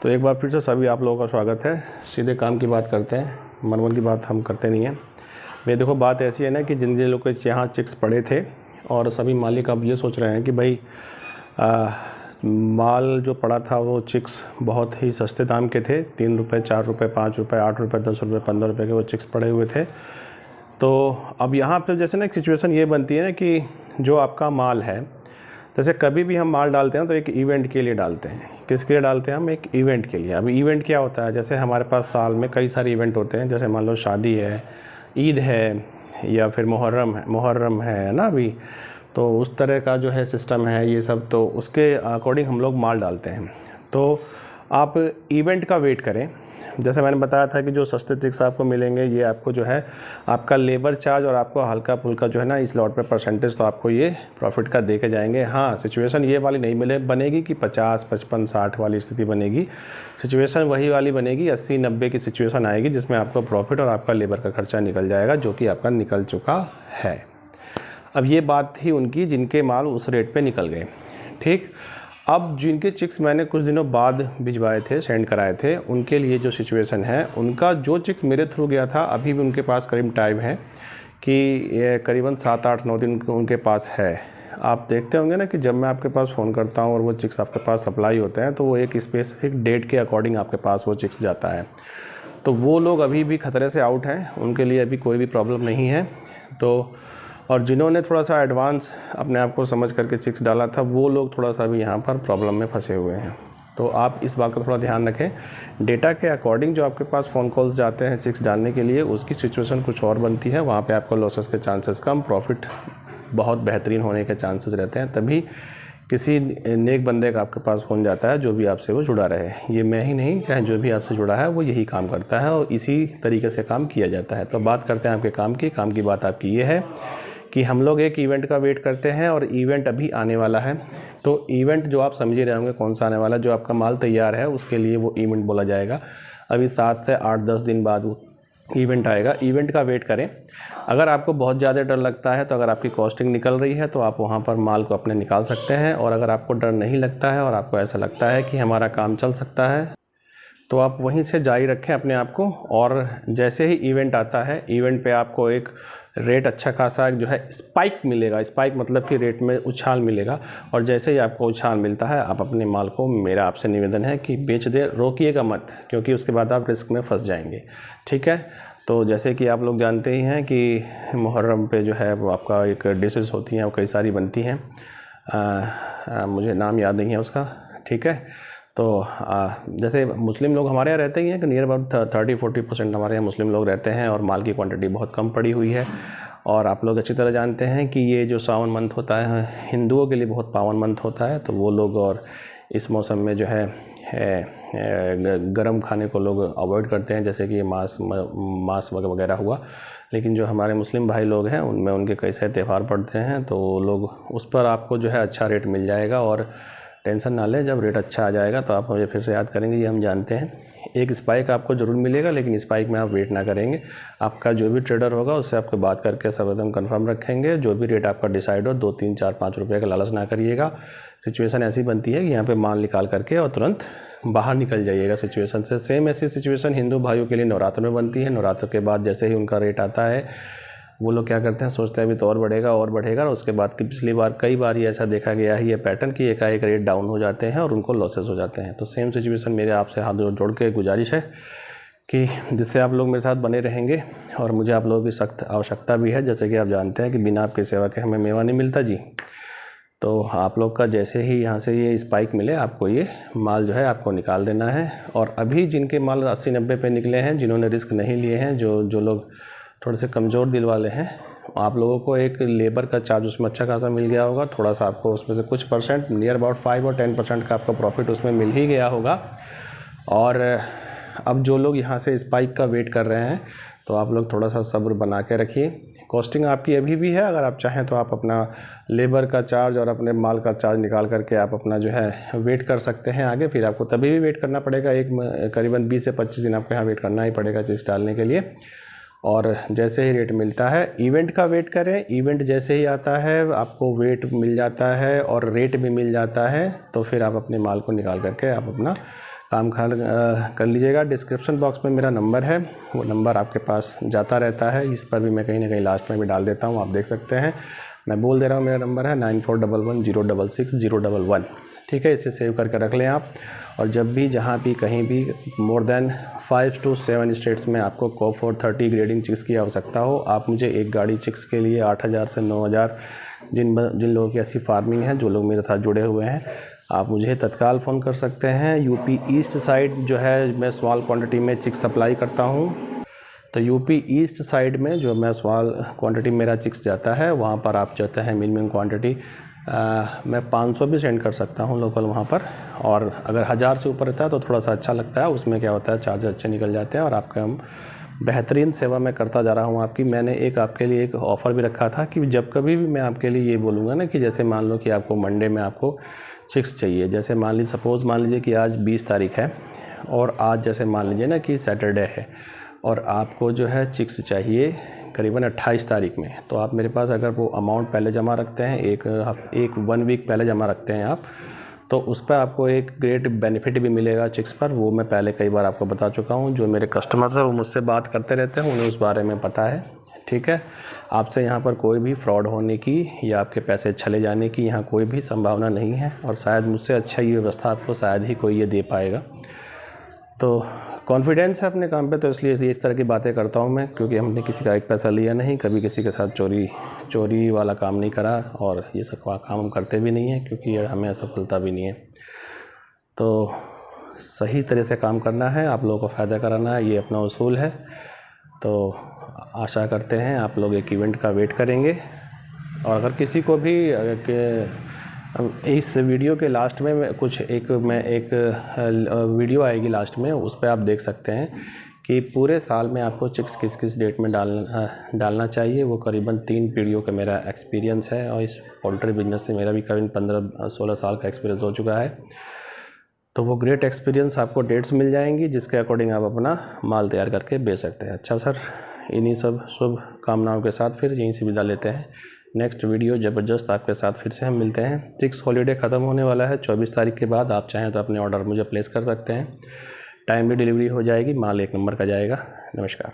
तो एक बार फिर से सभी आप लोगों का स्वागत है। सीधे काम की बात करते हैं, मनवन की बात हम करते नहीं हैं। भाई देखो, बात ऐसी है ना कि जिन जिन लोग के यहाँ चिक्स पड़े थे और सभी मालिक अब ये सोच रहे हैं कि भाई माल जो पड़ा था वो चिक्स बहुत ही सस्ते दाम के थे। 3 रुपये, 4 रुपये, 5 रुपये, 8 रुपये, 10 रुपये, 15 रुपये के वो चिक्स पड़े हुए थे। तो अब यहाँ पर जैसे ना एक सिचुएशन ये बनती है ना कि जो आपका माल है, जैसे कभी भी हम माल डालते हैं तो एक इवेंट के लिए डालते हैं। किसके लिए डालते हैं हम? एक इवेंट के लिए। अभी इवेंट क्या होता है, जैसे हमारे पास साल में कई सारे इवेंट होते हैं। जैसे मान लो शादी है, ईद है, या फिर मुहर्रम है ना। अभी तो उस तरह का जो है सिस्टम है ये सब, तो उसके अकॉर्डिंग हम लोग माल डालते हैं। तो आप इवेंट का वेट करें। जैसे मैंने बताया था कि जो सस्ते चिक्स आपको मिलेंगे, ये आपको जो है आपका लेबर चार्ज और आपको हल्का फुल्का जो है ना इस लॉट पे परसेंटेज तो आपको ये प्रॉफिट का दे के जाएंगे। हाँ, सिचुएशन ये वाली नहीं बनेगी कि 50, 55, 60 वाली स्थिति बनेगी। सिचुएशन वही वाली बनेगी, 80, 90 की सिचुएशन आएगी जिसमें आपको प्रॉफिट और आपका लेबर का खर्चा निकल जाएगा, जो कि आपका निकल चुका है। अब ये बात थी उनकी जिनके माल उस रेट पे निकल गए, ठीक। अब जिनके चिक्स मैंने कुछ दिनों बाद भिजवाए थे, सेंड कराए थे, उनके लिए जो सिचुएशन है, उनका जो चिक्स मेरे थ्रू गया था अभी भी उनके पास करीब टाइम है कि ये करीबन 7, 8, 9 दिन उनके पास है। आप देखते होंगे ना कि जब मैं आपके पास फ़ोन करता हूँ और वो चिक्स आपके पास सप्लाई होते हैं तो वो एक स्पेसिफिक डेट के अकॉर्डिंग आपके पास वो चिक्स जाता है। तो वो लोग अभी भी खतरे से आउट हैं, उनके लिए अभी कोई भी प्रॉब्लम नहीं है। तो और जिन्होंने थोड़ा सा एडवांस अपने आप को समझ करके चिक्स डाला था, वो लोग थोड़ा सा भी यहाँ पर प्रॉब्लम में फंसे हुए हैं। तो आप इस बात का थोड़ा ध्यान रखें। डेटा के अकॉर्डिंग जो आपके पास फ़ोन कॉल्स जाते हैं चिक्स डालने के लिए, उसकी सिचुएशन कुछ और बनती है। वहाँ पे आपको लॉसेस के चांसेस कम, प्रॉफिट बहुत बेहतरीन होने के चांसेस रहते हैं। तभी किसी नेक बंदे का आपके पास फ़ोन जाता है जो भी आपसे वो जुड़ा रहे। ये मैं ही नहीं, चाहे जो भी आपसे जुड़ा है वो यही काम करता है और इसी तरीके से काम किया जाता है। तो बात करते हैं आपके काम की बात आपकी ये है कि हम लोग एक इवेंट का वेट करते हैं और इवेंट अभी आने वाला है। तो इवेंट जो आप समझ ही रहे होंगे कौन सा आने वाला है। जो आपका माल तैयार है उसके लिए वो इवेंट बोला जाएगा। अभी 7 से 8-10 दिन बाद वो इवेंट आएगा। इवेंट का वेट करें। अगर आपको बहुत ज़्यादा डर लगता है, तो अगर आपकी कॉस्टिंग निकल रही है तो आप वहाँ पर माल को अपने निकाल सकते हैं। और अगर आपको डर नहीं लगता है और आपको ऐसा लगता है कि हमारा काम चल सकता है, तो आप वहीं से जारी रखें अपने आप को। और जैसे ही इवेंट आता है, इवेंट पे आपको एक रेट अच्छा खासा जो है स्पाइक मिलेगा। स्पाइक मतलब कि रेट में उछाल मिलेगा। और जैसे ही आपको उछाल मिलता है, आप अपने माल को, मेरा आपसे निवेदन है कि बेच दे, रोकिएगा मत, क्योंकि उसके बाद आप रिस्क में फंस जाएंगे, ठीक है। तो जैसे कि आप लोग जानते ही हैं कि मुहर्रम पे जो है वो आपका एक डिशेस होती हैं, वो कई सारी बनती हैं। मुझे नाम याद नहीं है उसका, ठीक है। तो जैसे मुस्लिम लोग हमारे यहाँ रहते ही हैं कि नियर अबाउट 30-40% हमारे यहाँ मुस्लिम लोग रहते हैं और माल की क्वांटिटी बहुत कम पड़ी हुई है। और आप लोग अच्छी तरह जानते हैं कि ये जो सावन मंथ होता है हिंदुओं के लिए बहुत पावन मंथ होता है। तो वो लोग और इस मौसम में जो है गरम खाने को लोग अवॉइड करते हैं, जैसे कि मांस वगैरह हुआ। लेकिन जो हमारे मुस्लिम भाई लोग हैं उनमें उनके कई सारे त्यौहार पड़ते हैं, तो लोग उस पर आपको जो है अच्छा रेट मिल जाएगा। और टेंशन ना लें, जब रेट अच्छा आ जाएगा तो आप मुझे फिर से याद करेंगे, ये हम जानते हैं। एक स्पाइक आपको ज़रूर मिलेगा, लेकिन स्पाइक में आप वेट ना करेंगे। आपका जो भी ट्रेडर होगा उससे आपको बात करके सब एकदम कंफर्म रखेंगे। जो भी रेट आपका डिसाइड हो, 2, 3, 4, 5 रुपये का लालच ना करिएगा। सिचुएशन ऐसी बनती है कि यहाँ पे माल निकाल करके और तुरंत बाहर निकल जाइएगा सिचुएशन से। सेम ऐसी सिचुएशन हिंदू भाइयों के लिए नवरात्र में बनती है। नवरात्र के बाद जैसे ही उनका रेट आता है, वो लोग क्या करते हैं, सोचते हैं अभी तो और बढ़ेगा और बढ़ेगा। और उसके बाद की पिछली बार कई बार ये ऐसा देखा गया है, ये पैटर्न कि एकाएक रेट डाउन हो जाते हैं और उनको लॉसेस हो जाते हैं। तो सेम सिचुएशन मेरे आपसे हाथ जोड़ के गुजारिश है कि जिससे आप लोग मेरे साथ बने रहेंगे। और मुझे आप लोगों की सख्त आवश्यकता भी है, जैसे कि आप जानते हैं कि बिना आपकी सेवा के हमें मेवा नहीं मिलता जी। तो आप लोग का जैसे ही यहाँ से ये स्पाइक मिले, आपको ये माल जो है आपको निकाल देना है। और अभी जिनके माल 80-90 पे निकले हैं, जिन्होंने रिस्क नहीं लिए हैं, जो लोग थोड़े से कमज़ोर दिल वाले हैं, आप लोगों को एक लेबर का चार्ज उसमें अच्छा खासा मिल गया होगा। थोड़ा सा आपको उसमें से कुछ परसेंट, नियर अबाउट 5 और 10% का आपका प्रॉफिट उसमें मिल ही गया होगा। और अब जो लोग यहाँ से स्पाइक का वेट कर रहे हैं, तो आप लोग थोड़ा सा सब्र बना के रखिए। कॉस्टिंग आपकी अभी भी है, अगर आप चाहें तो आप अपना लेबर का चार्ज और अपने माल का चार्ज निकाल करके आप अपना जो है वेट कर सकते हैं आगे। फिर आपको तभी भी वेट करना पड़ेगा, करीबन 20 से 25 दिन आपको यहाँ वेट करना ही पड़ेगा चिप्स डालने के लिए। और जैसे ही रेट मिलता है, इवेंट का वेट करें। इवेंट जैसे ही आता है आपको वेट मिल जाता है और रेट भी मिल जाता है, तो फिर आप अपने माल को निकाल करके आप अपना काम कर लीजिएगा। डिस्क्रिप्शन बॉक्स में मेरा नंबर है, वो नंबर आपके पास जाता रहता है, इस पर भी मैं कहीं ना कहीं लास्ट में भी डाल देता हूँ, आप देख सकते हैं। मैं बोल दे रहा हूँ, मेरा नंबर है 9411066011। ठीक है, इसे सेव करके रख लें आप। और जब भी जहाँ भी कहीं भी मोर देन 5 to 7 स्टेट्स में आपको कॉप 430 ग्रेडिंग चिक्स की आवश्यकता हो, आप मुझे एक गाड़ी चिक्स के लिए 8000 से 9000, जिन लोगों की ऐसी फार्मिंग है, जो लोग मेरे साथ जुड़े हुए हैं, आप मुझे तत्काल फ़ोन कर सकते हैं। यूपी ईस्ट साइड जो है, मैं स्मॉल क्वांटिटी में चिक्स सप्लाई करता हूँ, तो यूपी ईस्ट साइड में जो मैं स्मॉल क्वांटिटी मेरा चिक्स जाता है, वहाँ पर आप चाहते हैं मिनिमम क्वांटिटी मैं 500 भी सेंड कर सकता हूँ लोकल वहाँ पर। और अगर 1000 से ऊपर रहता है तो थोड़ा सा अच्छा लगता है, उसमें क्या होता है चार्ज अच्छे निकल जाते हैं और आपका हम बेहतरीन सेवा मैं करता जा रहा हूँ आपकी। मैंने एक आपके लिए एक ऑफ़र भी रखा था कि जब कभी भी मैं आपके लिए ये बोलूँगा ना कि जैसे मान लो कि आपको मंडे में आपको चिक्स चाहिए, जैसे मान लीजिए सपोज़ मान लीजिए कि आज 20 तारीख है और आज जैसे मान लीजिए ना कि सैटरडे है और आपको जो है चिक्स चाहिए करीबन 28 तारीख में, तो आप मेरे पास अगर वो अमाउंट पहले जमा रखते हैं, एक 1 वीक पहले जमा रखते हैं आप, तो उस पर आपको एक ग्रेट बेनिफिट भी मिलेगा चिक्स पर। वो मैं पहले कई बार आपको बता चुका हूँ, जो मेरे कस्टमर्स हैं वो मुझसे बात करते रहते हैं, उन्हें उस बारे में पता है। ठीक है, आपसे यहाँ पर कोई भी फ्रॉड होने की या आपके पैसे चले जाने की यहाँ कोई भी संभावना नहीं है, और शायद मुझसे अच्छा ये व्यवस्था आपको शायद ही कोई ये दे पाएगा। तो कॉन्फिडेंस है अपने काम पे, तो इसलिए इस तरह की बातें करता हूँ मैं, क्योंकि हमने किसी का एक पैसा लिया नहीं, कभी किसी के साथ चोरी वाला काम नहीं करा, और ये सब काम हम करते भी नहीं हैं, क्योंकि ये हमें सफलता भी नहीं है। तो सही तरह से काम करना है, आप लोगों को फ़ायदा कराना है, ये अपना उसूल है। तो आशा करते हैं आप लोग एक इवेंट का वेट करेंगे। और अगर किसी को भी इस वीडियो के लास्ट में एक वीडियो आएगी लास्ट में, उस पर आप देख सकते हैं कि पूरे साल में आपको चिक्स किस किस डेट में डालना चाहिए। वो करीबन 3 पीढ़ियों का मेरा एक्सपीरियंस है, और इस पोल्ट्री बिजनेस से मेरा भी करीबन 15-16 साल का एक्सपीरियंस हो चुका है। तो वो ग्रेट एक्सपीरियंस आपको डेट्स मिल जाएंगी, जिसके अकॉर्डिंग आप अपना माल तैयार करके बेच सकते हैं। अच्छा सर, इन्हीं सब शुभ कामनाओं के साथ फिर यहीं से विदा लेते हैं। नेक्स्ट वीडियो ज़बरदस्त आपके साथ फिर से हम मिलते हैं। चिक्स हॉलीडे ख़त्म होने वाला है 24 तारीख के बाद, आप चाहें तो अपने ऑर्डर मुझे प्लेस कर सकते हैं, टाइमली डिलीवरी हो जाएगी, माल 1 नंबर का जाएगा। नमस्कार।